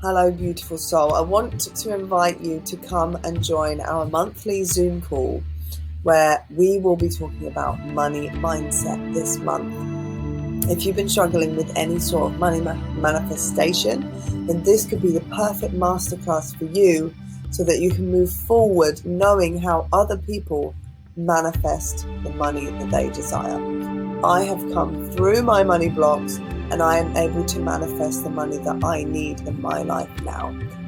Hello, beautiful soul. I want to invite you to come and join our monthly Zoom call where we will be talking about money mindset this month. If you've been struggling with any sort of money manifestation, then this could be the perfect masterclass for you so that you can move forward knowing how other people manifest the money that they desire. I have come through my money blocks and I am able to manifest the money that I need in my life now.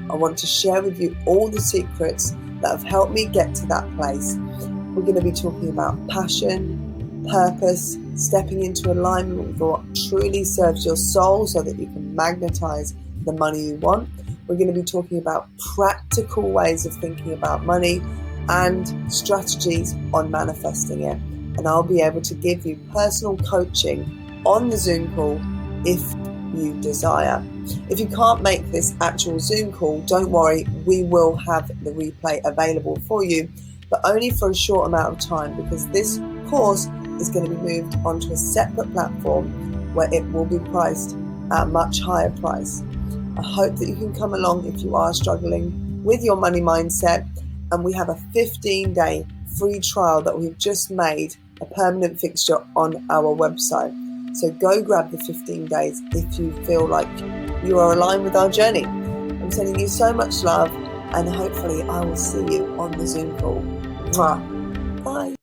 I want to share with you all the secrets that have helped me get to that place. We're going to be talking about passion, purpose, stepping into alignment with what truly serves your soul so that you can magnetize the money you want. We're going to be talking about practical ways of thinking about money and strategies on manifesting it. And I'll be able to give you personal coaching on the Zoom call if you desire. If you can't make this actual Zoom call, don't worry, we will have the replay available for you, but only for a short amount of time because this course is going to be moved onto a separate platform where it will be priced at a much higher price. I hope that you can come along if you are struggling with your money mindset, and we have a 15-day free trial that we've just made a permanent fixture on our website. So go grab the 15 days if you feel like you are aligned with our journey. I'm sending you so much love, and hopefully I will see you on the Zoom call. Mwah. Bye.